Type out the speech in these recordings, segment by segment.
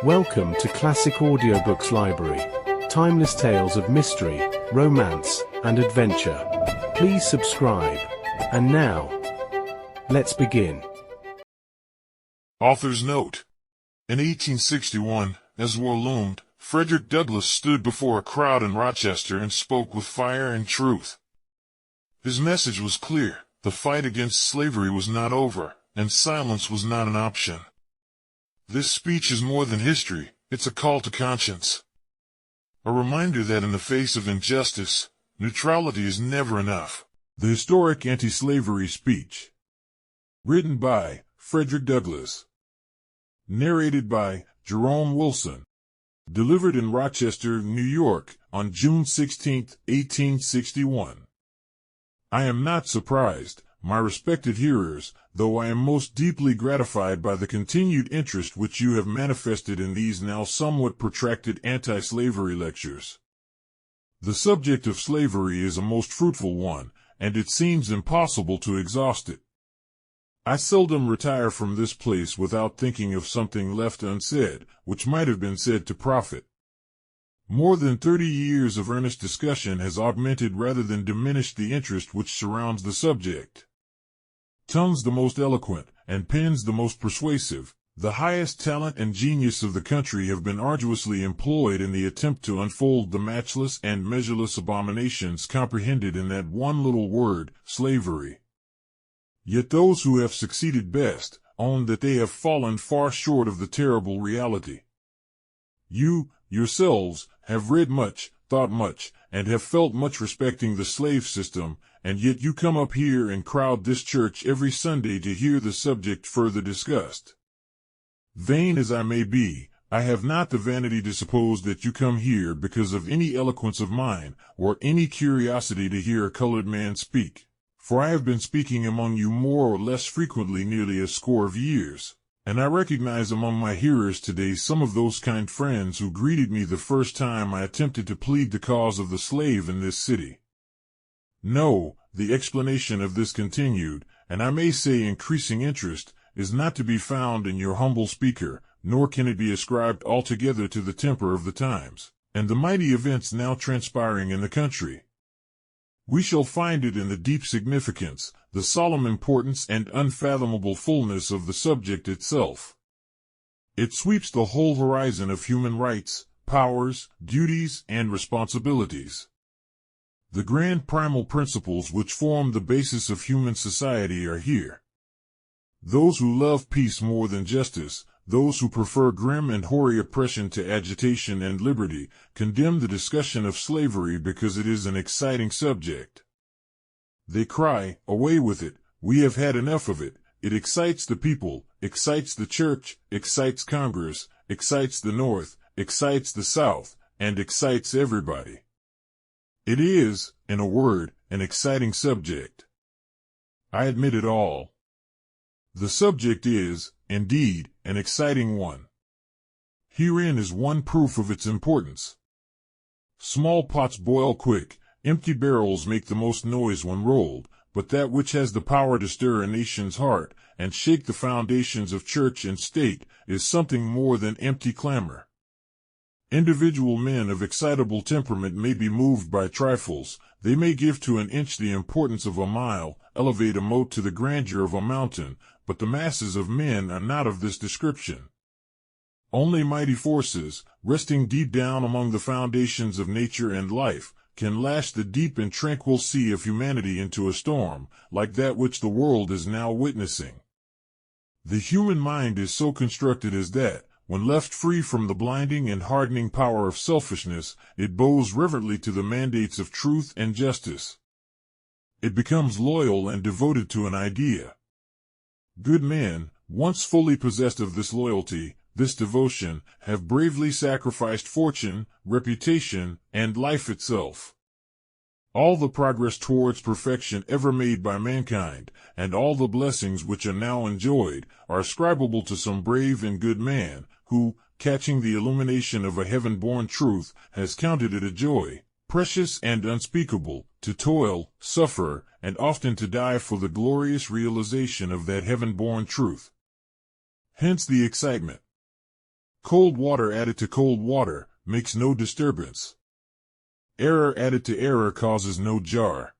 Welcome to Classic Audiobooks Library. Timeless tales of mystery, romance, and adventure. Please subscribe. And now, let's begin. Author's note. In 1861, as war loomed, Frederick Douglass stood before a crowd in Rochester and spoke with fire and truth. His message was clear: the fight against slavery was not over, and silence was not an option. This speech is more than history, it's a call to conscience. A reminder that in the face of injustice, neutrality is never enough. The historic anti-slavery speech. Written by Frederick Douglass. Narrated by Jerome Wilson. Delivered in Rochester, New York, on June 16, 1861. I am not surprised, my respected hearers, though I am most deeply gratified by the continued interest which you have manifested in these now somewhat protracted anti-slavery lectures. The subject of slavery is a most fruitful one, and it seems impossible to exhaust it. I seldom retire from this place without thinking of something left unsaid, which might have been said to profit. More than 30 years of earnest discussion has augmented rather than diminished the interest which surrounds the subject. Tongues the most eloquent, and pens the most persuasive, the highest talent and genius of the country have been arduously employed in the attempt to unfold the matchless and measureless abominations comprehended in that one little word, slavery. Yet those who have succeeded best own that they have fallen far short of the terrible reality. You, yourselves, have read much, thought much, and have felt much respecting the slave system, and yet you come up here and crowd this church every Sunday to hear the subject further discussed. Vain as I may be, I have not the vanity to suppose that you come here because of any eloquence of mine, or any curiosity to hear a colored man speak, for I have been speaking among you more or less frequently nearly a score of years, and I recognize among my hearers today some of those kind friends who greeted me the first time I attempted to plead the cause of the slave in this city. No, the explanation of this continued, and I may say increasing interest, is not to be found in your humble speaker, nor can it be ascribed altogether to the temper of the times, and the mighty events now transpiring in the country. We shall find it in the deep significance, the solemn importance and unfathomable fullness of the subject itself. It sweeps the whole horizon of human rights, powers, duties, and responsibilities. The grand primal principles which form the basis of human society are here. Those who love peace more than justice, those who prefer grim and hoary oppression to agitation and liberty, condemn the discussion of slavery because it is an exciting subject. They cry, away with it, we have had enough of it, it excites the people, excites the church, excites Congress, excites the North, excites the South, and excites everybody. It is, in a word, an exciting subject. I admit it all. The subject is, indeed, an exciting one. Herein is one proof of its importance. Small pots boil quick, empty barrels make the most noise when rolled, but that which has the power to stir a nation's heart and shake the foundations of church and state is something more than empty clamor. Individual men of excitable temperament may be moved by trifles, they may give to an inch the importance of a mile, elevate a mote to the grandeur of a mountain, but the masses of men are not of this description. Only mighty forces, resting deep down among the foundations of nature and life, can lash the deep and tranquil sea of humanity into a storm, like that which the world is now witnessing. The human mind is so constructed as that, when left free from the blinding and hardening power of selfishness, it bows reverently to the mandates of truth and justice. It becomes loyal and devoted to an idea. Good men, once fully possessed of this loyalty, this devotion, have bravely sacrificed fortune, reputation, and life itself. All the progress towards perfection ever made by mankind, and all the blessings which are now enjoyed, are ascribable to some brave and good man, who, catching the illumination of a heaven-born truth, has counted it a joy, precious and unspeakable, to toil, suffer, and often to die for the glorious realization of that heaven-born truth. Hence the excitement. Cold water added to cold water makes no disturbance. Error added to error causes no jar.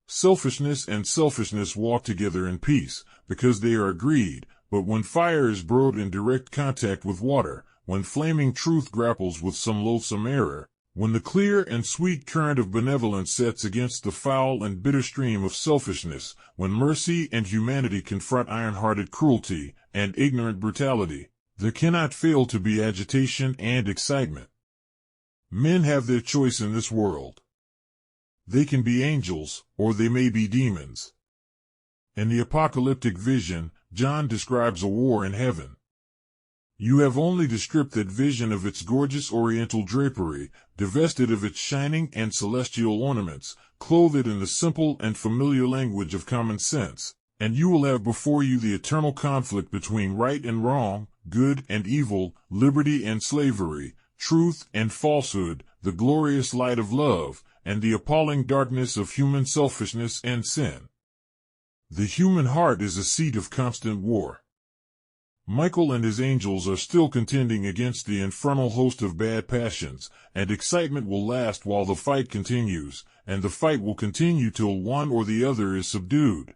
Selfishness and selfishness walk together in peace, because they are agreed, but when fire is brought in direct contact with water, when flaming truth grapples with some loathsome error, when the clear and sweet current of benevolence sets against the foul and bitter stream of selfishness, when mercy and humanity confront iron-hearted cruelty and ignorant brutality, there cannot fail to be agitation and excitement. Men have their choice in this world. They can be angels, or they may be demons. In the apocalyptic vision, John describes a war in heaven. You have only to strip that vision of its gorgeous oriental drapery, divest it of its shining and celestial ornaments, clothe it in the simple and familiar language of common sense, and you will have before you the eternal conflict between right and wrong, good and evil, liberty and slavery, truth and falsehood, the glorious light of love, and the appalling darkness of human selfishness and sin. The human heart is a seat of constant war. Michael and his angels are still contending against the infernal host of bad passions, and excitement will last while the fight continues, and the fight will continue till one or the other is subdued.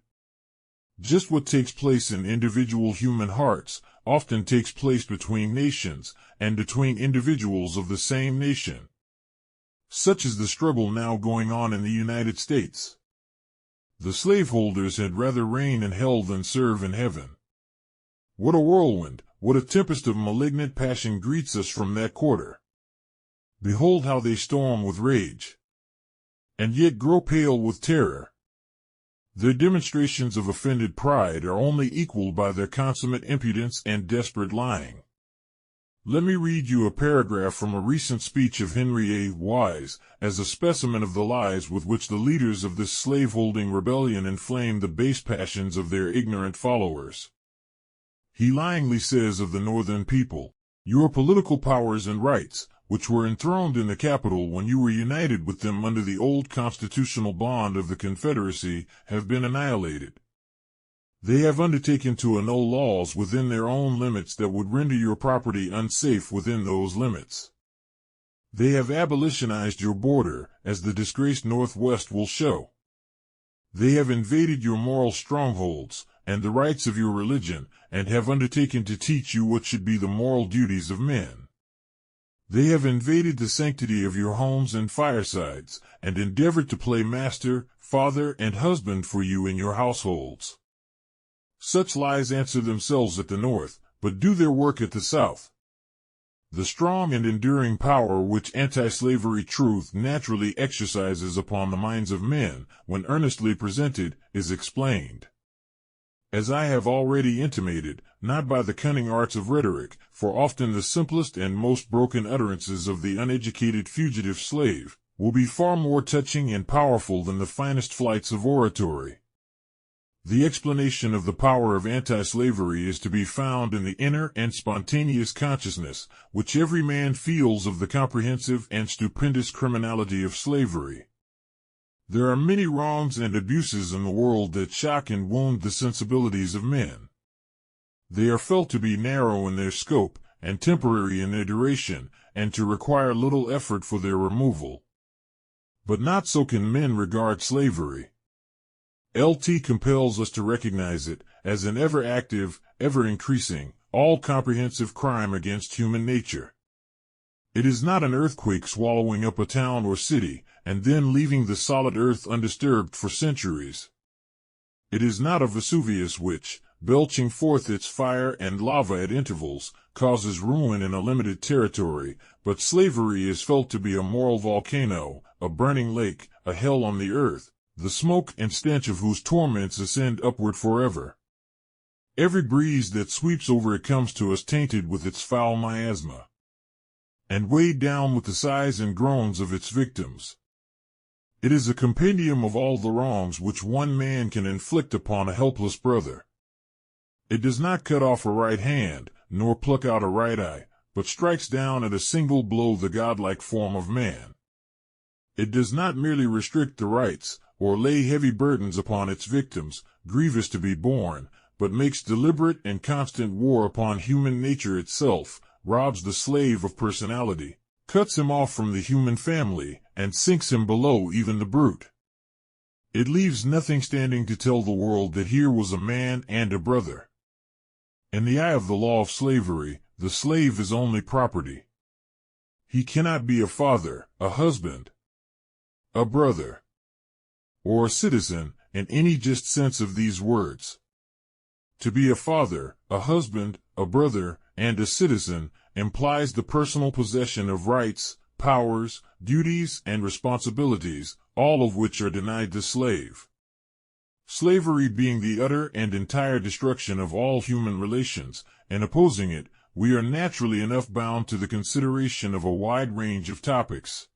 Just what takes place in individual human hearts often takes place between nations, and between individuals of the same nation. Such is the struggle now going on in the United States. The slaveholders had rather reign in hell than serve in heaven. What a whirlwind, what a tempest of malignant passion greets us from that quarter. Behold how they storm with rage, and yet grow pale with terror. Their demonstrations of offended pride are only equaled by their consummate impudence and desperate lying. Let me read you a paragraph from a recent speech of Henry A. Wise, as a specimen of the lies with which the leaders of this slaveholding rebellion inflame the base passions of their ignorant followers. He lyingly says of the Northern people, "Your political powers and rights, which were enthroned in the Capitol when you were united with them under the old constitutional bond of the Confederacy, have been annihilated. They have undertaken to annul laws within their own limits that would render your property unsafe within those limits. They have abolitionized your border, as the disgraced Northwest will show. They have invaded your moral strongholds, and the rights of your religion, and have undertaken to teach you what should be the moral duties of men. They have invaded the sanctity of your homes and firesides, and endeavored to play master, father, and husband for you in your households. Such lies answer themselves at the North, but do their work at the South. The strong and enduring power which anti-slavery truth naturally exercises upon the minds of men, when earnestly presented, is explained, as I have already intimated, not by the cunning arts of rhetoric, for often the simplest and most broken utterances of the uneducated fugitive slave will be far more touching and powerful than the finest flights of oratory. The explanation of the power of anti-slavery is to be found in the inner and spontaneous consciousness which every man feels of the comprehensive and stupendous criminality of slavery. There are many wrongs and abuses in the world that shock and wound the sensibilities of men. They are felt to be narrow in their scope, and temporary in their duration, and to require little effort for their removal. But not so can men regard slavery. LT compels us to recognize it as an ever-active, ever-increasing, all-comprehensive crime against human nature. It is not an earthquake swallowing up a town or city, and then leaving the solid earth undisturbed for centuries. It is not a Vesuvius which, belching forth its fire and lava at intervals, causes ruin in a limited territory, but slavery is felt to be a moral volcano, a burning lake, a hell on the earth, the smoke and stench of whose torments ascend upward forever. Every breeze that sweeps over it comes to us tainted with its foul miasma, and weighed down with the sighs and groans of its victims. It is a compendium of all the wrongs which one man can inflict upon a helpless brother. It does not cut off a right hand, nor pluck out a right eye, but strikes down at a single blow the godlike form of man. It does not merely restrict the rights, or lay heavy burdens upon its victims, grievous to be borne, but makes deliberate and constant war upon human nature itself, robs the slave of personality, cuts him off from the human family, and sinks him below even the brute. It leaves nothing standing to tell the world that here was a man and a brother. In the eye of the law of slavery, the slave is only property. He cannot be a father, a husband, a brother, or a citizen in any just sense of these words. To be a father, a husband, a brother, and a citizen implies the personal possession of rights, powers, duties, and responsibilities, all of which are denied the slave. Slavery being the utter and entire destruction of all human relations, and opposing it, we are naturally enough bound to the consideration of a wide range of topics,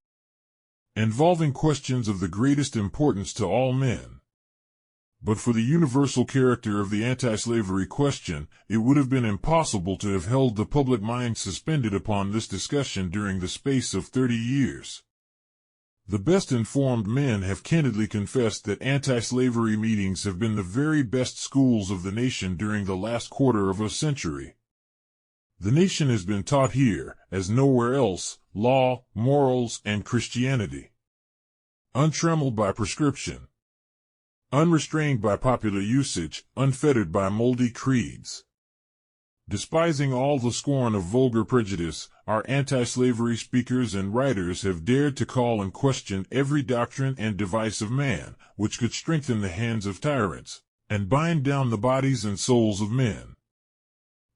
involving questions of the greatest importance to all men. But for the universal character of the anti-slavery question, it would have been impossible to have held the public mind suspended upon this discussion during the space of 30 years. The best informed men have candidly confessed that anti-slavery meetings have been the very best schools of the nation during the last quarter of a century. The nation has been taught here, as nowhere else, law, morals, and Christianity. Untrammeled by prescription, unrestrained by popular usage, unfettered by moldy creeds. Despising all the scorn of vulgar prejudice, our anti-slavery speakers and writers have dared to call in question every doctrine and device of man, which could strengthen the hands of tyrants, and bind down the bodies and souls of men.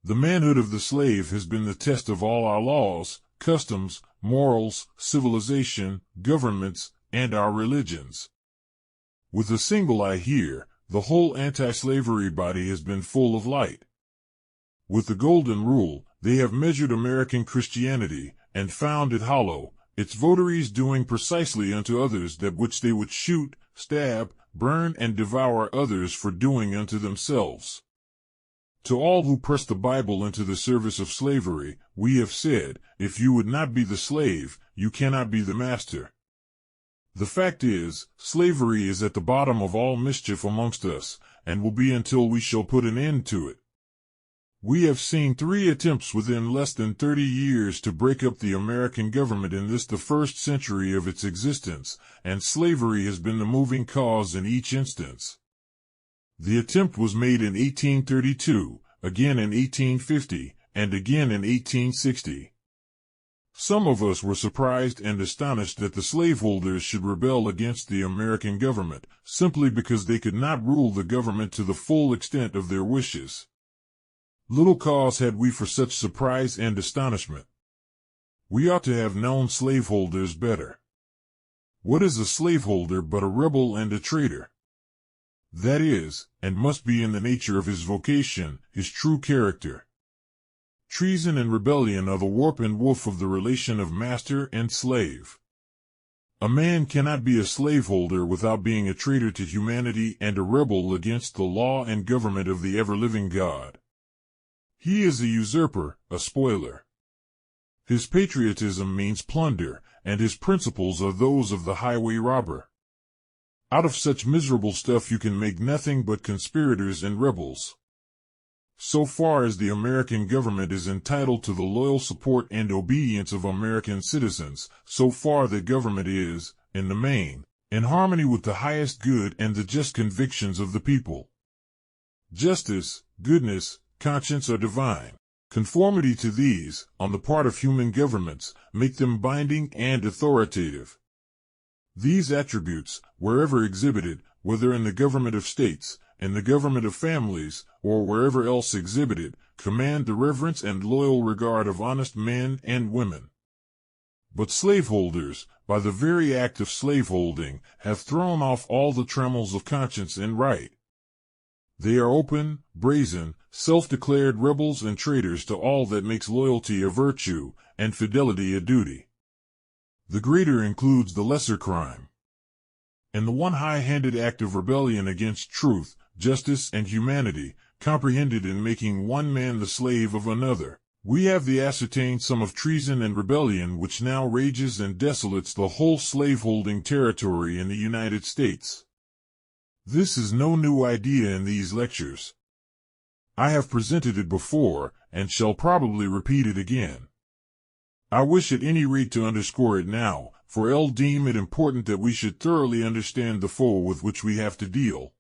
The manhood of the slave has been the test of all our laws, customs, morals, civilization, governments, and our religions. With a single eye here, the whole anti-slavery body has been full of light. With the Golden Rule, they have measured American Christianity, and found it hollow, its votaries doing precisely unto others that which they would shoot, stab, burn, and devour others for doing unto themselves. To all who press the Bible into the service of slavery, we have said, if you would not be the slave, you cannot be the master. The fact is, slavery is at the bottom of all mischief amongst us, and will be until we shall put an end to it. We have seen 3 attempts within less than 30 years to break up the American government in this the first century of its existence, and slavery has been the moving cause in each instance. The attempt was made in 1832, again in 1850, and again in 1860. Some of us were surprised and astonished that the slaveholders should rebel against the American government, simply because they could not rule the government to the full extent of their wishes. Little cause had we for such surprise and astonishment. We ought to have known slaveholders better. What is a slaveholder but a rebel and a traitor? That is, and must be in the nature of his vocation, his true character. Treason and rebellion are the warp and woof of the relation of master and slave. A man cannot be a slaveholder without being a traitor to humanity and a rebel against the law and government of the ever-living God. He is a usurper, a spoiler. His patriotism means plunder, and his principles are those of the highway robber. Out of such miserable stuff you can make nothing but conspirators and rebels. So far as the American government is entitled to the loyal support and obedience of American citizens, so far the government is, in the main, in harmony with the highest good and the just convictions of the people. Justice, goodness, conscience are divine. Conformity to these, on the part of human governments, make them binding and authoritative. These attributes, wherever exhibited, whether in the government of states, in the government of families, or wherever else exhibited, command the reverence and loyal regard of honest men and women. But slaveholders, by the very act of slaveholding, have thrown off all the trammels of conscience and right. They are open, brazen, self-declared rebels and traitors to all that makes loyalty a virtue, and fidelity a duty. The greater includes the lesser crime. In the one high-handed act of rebellion against truth, justice, and humanity, comprehended in making one man the slave of another, we have the ascertained sum of treason and rebellion which now rages and desolates the whole slaveholding territory in the United States. This is no new idea in these lectures. I have presented it before, and shall probably repeat it again. I wish at any rate to underscore it now, for I deem it important that we should thoroughly understand the foe with which we have to deal.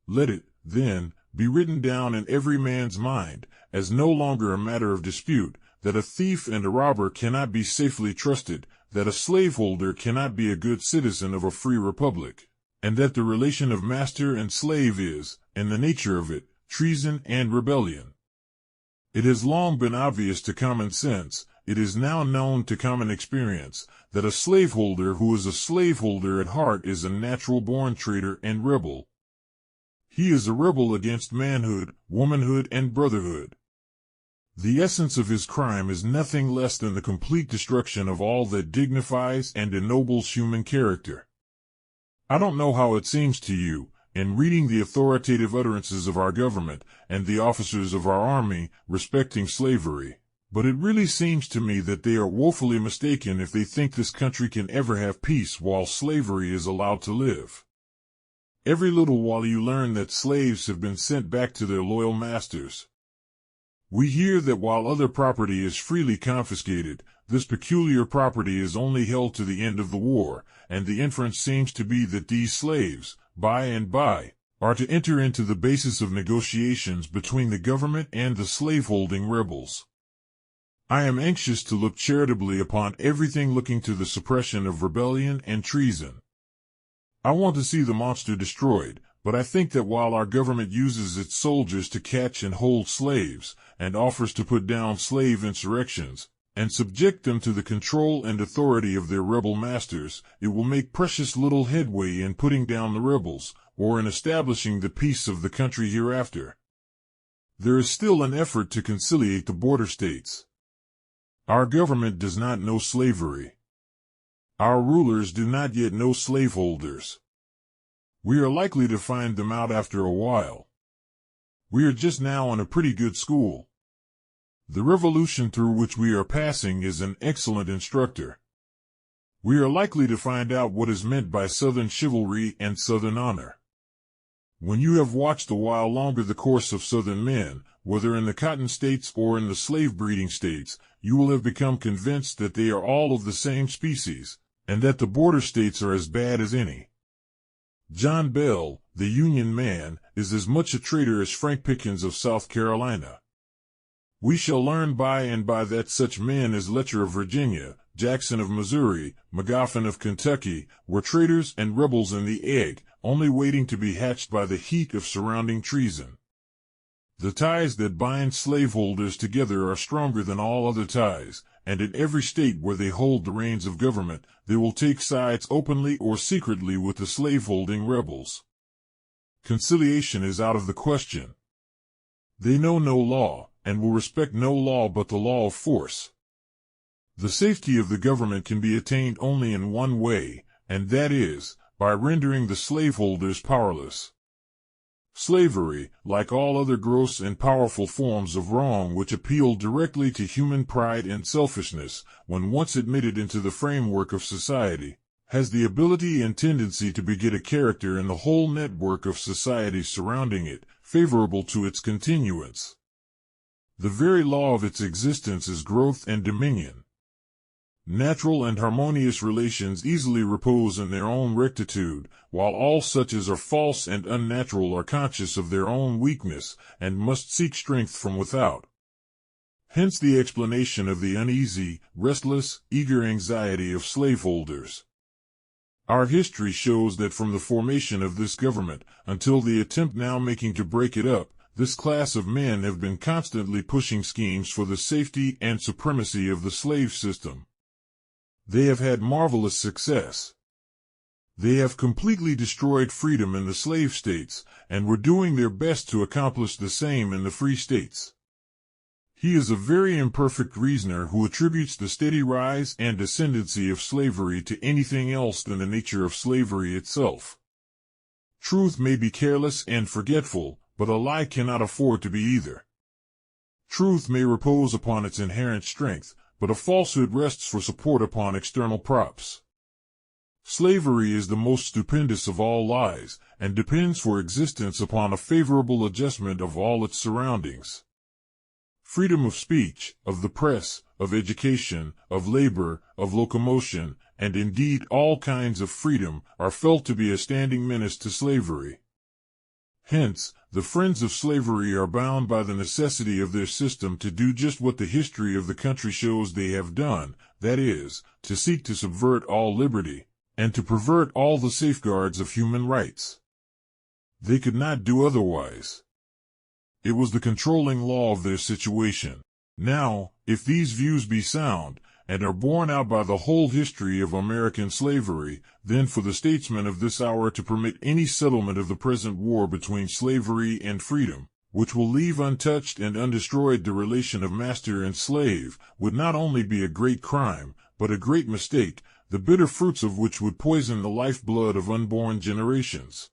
Let it, then, be written down in every man's mind, as no longer a matter of dispute, that a thief and a robber cannot be safely trusted, that a slaveholder cannot be a good citizen of a free republic, and that the relation of master and slave is, in the nature of it, treason and rebellion. It has long been obvious to common sense, it is now known to common experience, that a slaveholder who is a slaveholder at heart is a natural-born traitor and rebel. He is a rebel against manhood, womanhood, and brotherhood. The essence of his crime is nothing less than the complete destruction of all that dignifies and ennobles human character. I don't know how it seems to you, in reading the authoritative utterances of our government and the officers of our army respecting slavery, but it really seems to me that they are woefully mistaken if they think this country can ever have peace while slavery is allowed to live. Every little while you learn that slaves have been sent back to their loyal masters. We hear that while other property is freely confiscated, this peculiar property is only held to the end of the war, and the inference seems to be that these slaves, by and by, are to enter into the basis of negotiations between the government and the slaveholding rebels. I am anxious to look charitably upon everything looking to the suppression of rebellion and treason. I want to see the monster destroyed, but I think that while our government uses its soldiers to catch and hold slaves, and offers to put down slave insurrections, and subject them to the control and authority of their rebel masters, it will make precious little headway in putting down the rebels, or in establishing the peace of the country hereafter. There is still an effort to conciliate the border states. Our government does not know slavery. Our rulers do not yet know slaveholders. We are likely to find them out after a while. We are just now in a pretty good school. The revolution through which we are passing is an excellent instructor. We are likely to find out what is meant by Southern chivalry and Southern honor. When you have watched a while longer the course of Southern men, whether in the cotton states or in the slave-breeding states, you will have become convinced that they are all of the same species, and that the border states are as bad as any. John Bell, the Union man, is as much a traitor as Frank Pickens of South Carolina. We shall learn by and by that such men as Letcher of Virginia, Jackson of Missouri, Magoffin of Kentucky, were traitors and rebels in the egg, only waiting to be hatched by the heat of surrounding treason. The ties that bind slaveholders together are stronger than all other ties, and in every state where they hold the reins of government, they will take sides openly or secretly with the slaveholding rebels. Conciliation is out of the question. They know no law, and will respect no law but the law of force. The safety of the government can be attained only in one way, and that is, by rendering the slaveholders powerless. Slavery, like all other gross and powerful forms of wrong which appeal directly to human pride and selfishness, when once admitted into the framework of society, has the ability and tendency to beget a character in the whole network of society surrounding it, favorable to its continuance. The very law of its existence is growth and dominion. Natural and harmonious relations easily repose in their own rectitude, while all such as are false and unnatural are conscious of their own weakness, and must seek strength from without. Hence the explanation of the uneasy, restless, eager anxiety of slaveholders. Our history shows that from the formation of this government, until the attempt now making to break it up, this class of men have been constantly pushing schemes for the safety and supremacy of the slave system. They have had marvelous success. They have completely destroyed freedom in the slave states, and were doing their best to accomplish the same in the free states. He is a very imperfect reasoner who attributes the steady rise and ascendancy of slavery to anything else than the nature of slavery itself. Truth may be careless and forgetful, but a lie cannot afford to be either. Truth may repose upon its inherent strength, but a falsehood rests for support upon external props. Slavery is the most stupendous of all lies, and depends for existence upon a favorable adjustment of all its surroundings. Freedom of speech, of the press, of education, of labor, of locomotion, and indeed all kinds of freedom, are felt to be a standing menace to slavery. Hence, the friends of slavery are bound by the necessity of their system to do just what the history of the country shows they have done, that is, to seek to subvert all liberty, and to pervert all the safeguards of human rights. They could not do otherwise. It was the controlling law of their situation. Now, if these views be sound, and are borne out by the whole history of American slavery, then for the statesmen of this hour to permit any settlement of the present war between slavery and freedom, which will leave untouched and undestroyed the relation of master and slave, would not only be a great crime, but a great mistake, the bitter fruits of which would poison the lifeblood of unborn generations.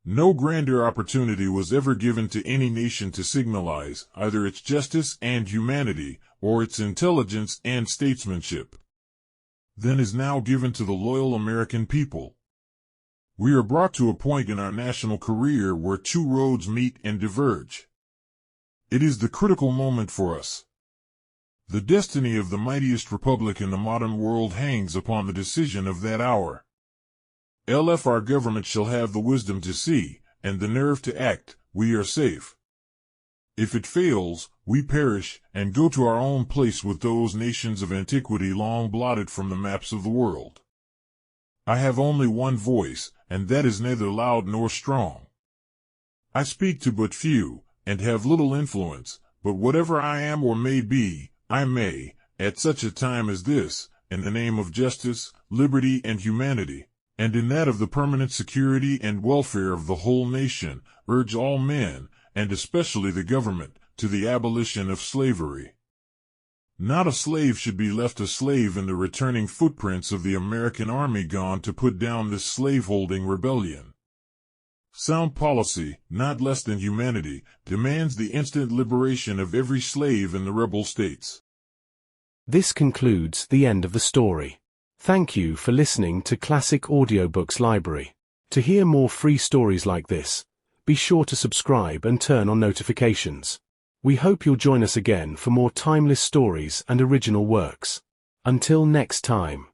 No grander opportunity was ever given to any nation to signalize either its justice and humanity, or its intelligence and statesmanship, than is now given to the loyal American people. We are brought to a point in our national career where two roads meet and diverge. It is the critical moment for us. The destiny of the mightiest republic in the modern world hangs upon the decision of that hour. If our government shall have the wisdom to see, and the nerve to act, we are safe. If it fails, we perish, and go to our own place with those nations of antiquity long blotted from the maps of the world. I have only one voice, and that is neither loud nor strong. I speak to but few, and have little influence, but whatever I am or may be, I may, at such a time as this, in the name of justice, liberty, and humanity, and in that of the permanent security and welfare of the whole nation, urge all men, and especially the government, to the abolition of slavery. Not a slave should be left a slave in the returning footprints of the American army gone to put down this slaveholding rebellion. Sound policy, not less than humanity, demands the instant liberation of every slave in the rebel states. This concludes the end of the story. Thank you for listening to Classic Audiobooks Library. To hear more free stories like this, be sure to subscribe and turn on notifications. We hope you'll join us again for more timeless stories and original works. Until next time.